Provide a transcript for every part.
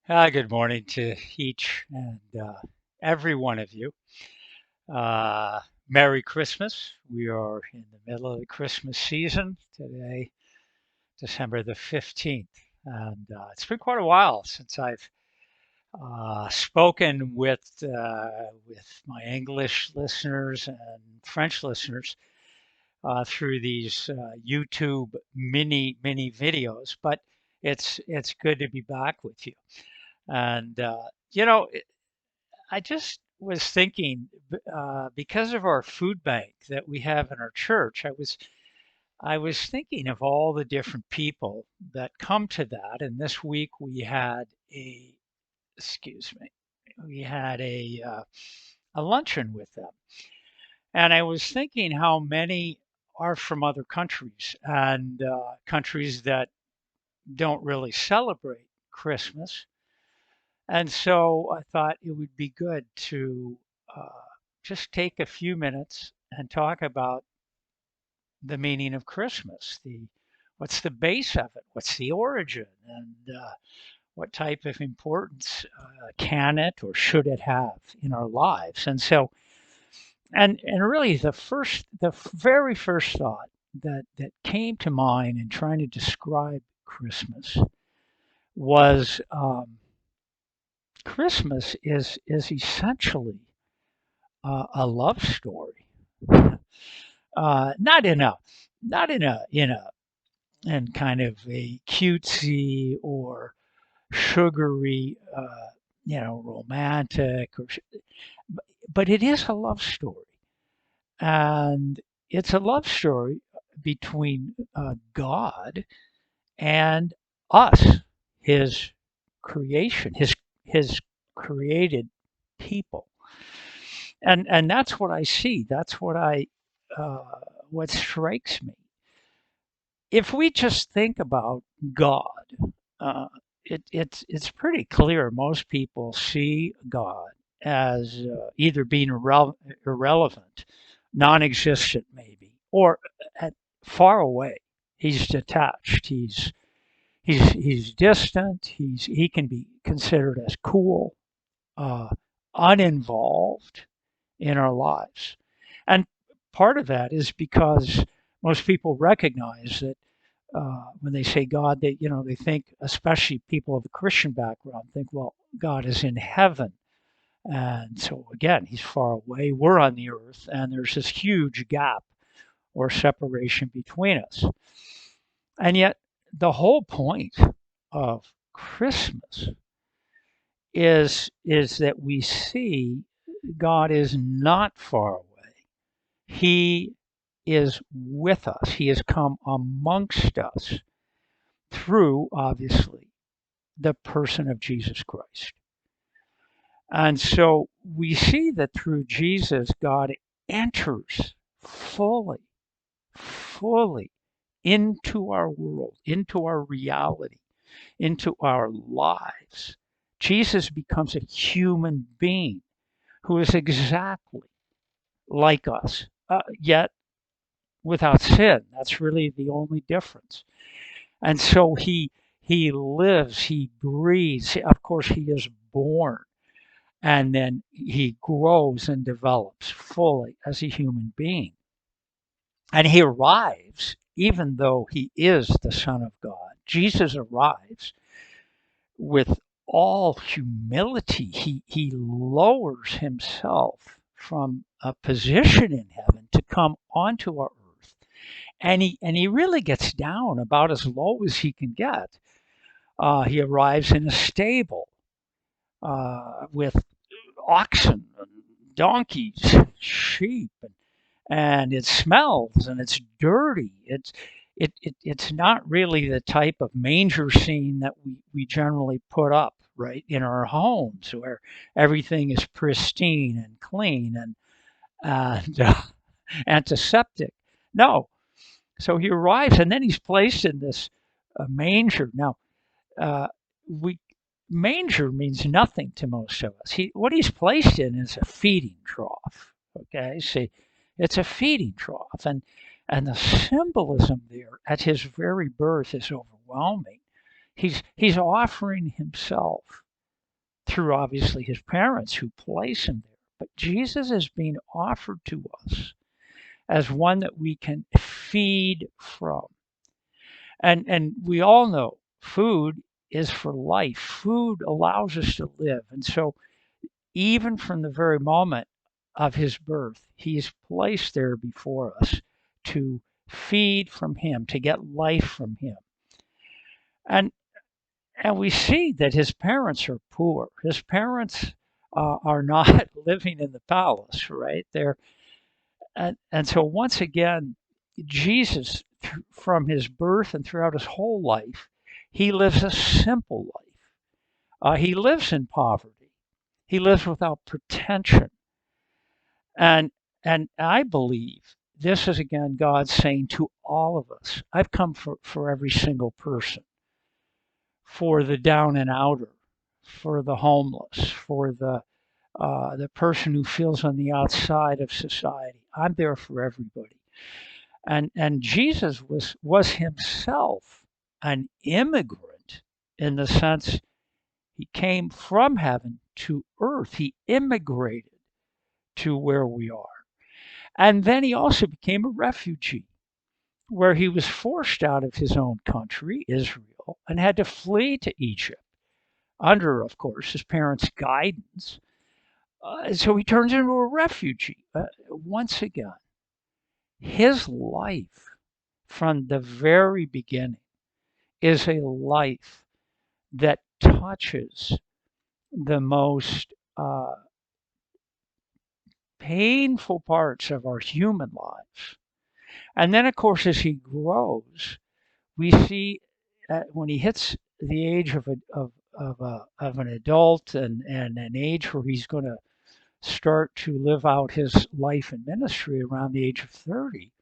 Good morning to each and every one of you. Uh, Merry Christmas. We are in the middle of the Christmas season today, December the 15th. And it's been quite a while since I've spoken with my English listeners and French listeners through these YouTube mini videos. But it's good to be back with you. And you know, I just was thinking, because of our food bank that we have in our church, I was thinking of all the different people that come to that. And this week excuse me, we had a luncheon with them, and I was thinking how many are from other countries and countries that don't really celebrate Christmas. And so I thought it would be good to just take a few minutes and talk about the meaning of Christmas. What's the base of it? What's the origin? And what type of importance can it or should it have in our lives? And so, and really, the very first thought that came to mind in trying to describe Christmas was Christmas is essentially a love story, not in a not in kind of a cutesy or sugary, romantic, but it is a love story, and it's a love story between God and us, His creation, His created people. And that's what I see. That's what strikes me. If we just think about God, uh, it's pretty clear. Most people see God as either being irrelevant, non-existent, maybe, or at, far away. He's detached. He's distant. He can be considered as cool, uh, uninvolved in our lives. And part of that is because most people recognize that when they say God, they think, especially people of a Christian background, think, well, God is in heaven. And so again, he's far away. We're on the earth, and there's this huge gap or separation between us. And yet, the whole point of Christmas is that we see God is not far away. He is with us. He has come amongst us through, obviously, the person of Jesus Christ. And so we see that through Jesus, God enters fully into our world, into our reality, into our lives. Jesus becomes a human being who is exactly like us, yet without sin. That's really the only difference. And so he lives, he breathes. Of course, he is born, and then he grows and develops fully as a human being. And he arrives, even though he is the Son of God. Jesus arrives with all humility. He lowers himself from a position in heaven to come onto our earth. And he really gets down about as low as he can get. He arrives in a stable with oxen, and donkeys, sheep, and it smells and it's dirty. It's not really the type of manger scene that we generally put up right in our homes where everything is pristine and clean and antiseptic. No, so he arrives and then he's placed in this manger. Now, uh, we manger means nothing to most of us. What he's placed in is a feeding trough. Okay, see, it's a feeding trough, and the symbolism there at his very birth is overwhelming. He's offering himself through obviously his parents who place him there. But Jesus is being offered to us as one that we can feed from. And we all know food is for life. Food allows us to live. And so even from the very moment of his birth, he's placed there before us to feed from him, to get life from him. And and we see that his parents are poor. His parents are not living in the palace, right? And so once again, Jesus, from his birth and throughout his whole life, he lives a simple life. He lives in poverty. He lives without pretension. And and I believe this is again God saying to all of us, I've come for every single person, for the down and outer, for the homeless, for the person who feels on the outside of society. I'm there for everybody. And Jesus was himself an immigrant in the sense he came from heaven to earth. He immigrated to where we are. And then he also became a refugee, where he was forced out of his own country, Israel, and had to flee to Egypt under, of course, his parents' guidance. So he turns into a refugee. Once again, his life from the very beginning is a life that touches the most painful parts of our human lives. And then, of course, as he grows, we see when he hits the age of an adult and an age where he's going to start to live out his life and ministry around the age of 30,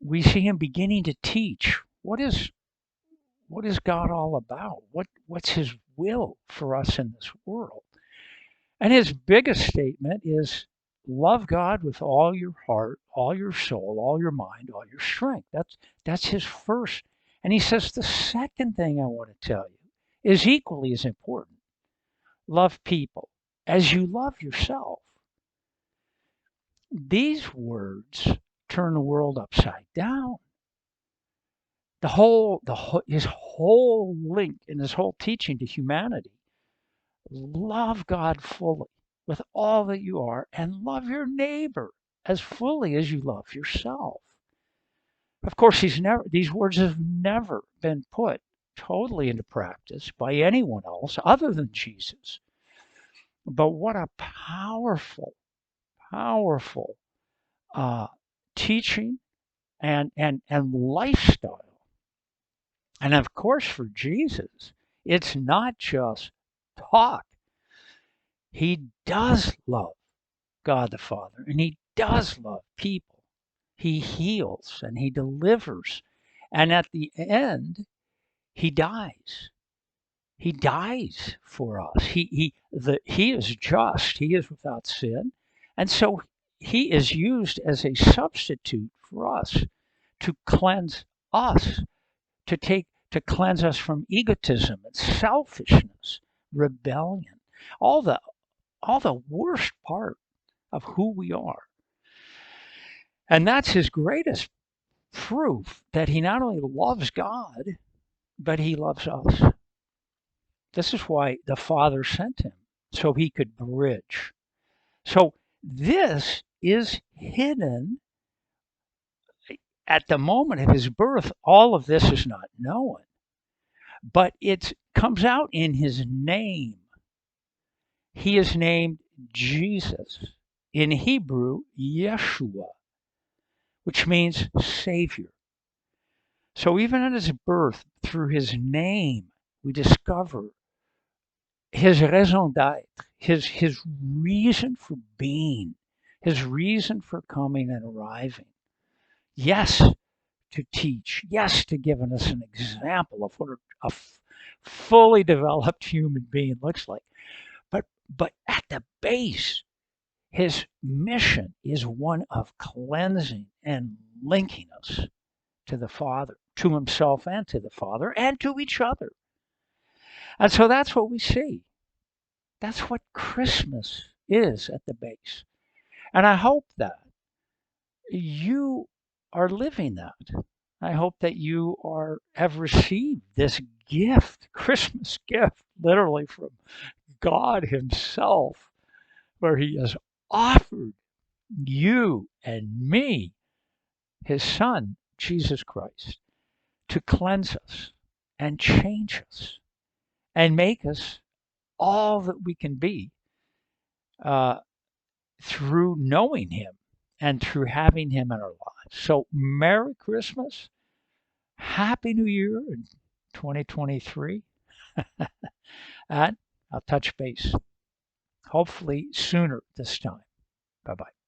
we see him beginning to teach what is God all about? What's his will for us in this world? And his biggest statement is love God with all your heart, all your soul, all your mind, all your strength. That's his first. And he says the second thing I want to tell you is equally as important. Love people as you love yourself. These words turn the world upside down. His whole link in his whole teaching to humanity, love God fully with all that you are and love your neighbor as fully as you love yourself. Of course, these words have never been put totally into practice by anyone else other than Jesus. But what a powerful teaching and lifestyle. And of course, for Jesus, it's not just talk. He does love God the Father, and he does love people. He heals and he delivers. And at the end, he dies. He dies for us. He is just. He is without sin. And so he is used as a substitute for us to cleanse us, to cleanse us from egotism and selfishness, rebellion, all the worst part of who we are. And that's his greatest proof that he not only loves God, but he loves us. This is why the Father sent him, so he could bridge. So this is hidden at the moment of his birth. All of this is not known, but it comes out in his name. He is named Jesus. In Hebrew, Yeshua, which means Savior. So even at his birth, through his name, we discover his raison d'être, his reason for being, his reason for coming and arriving. Yes, to teach. Yes, to give us an example of what a fully developed human being looks like. But at the base, his mission is one of cleansing and linking us to the Father, to himself and to the Father, and to each other. And so that's what we see. That's what Christmas is at the base. And I hope that you are living that. I hope that you have received this gift, Christmas gift, literally from God Himself, where He has offered you and me, His Son, Jesus Christ, to cleanse us and change us and make us all that we can be uh, through knowing Him and through having Him in our lives. So, Merry Christmas, Happy New Year in 2023, and I'll touch base hopefully sooner this time. Bye bye.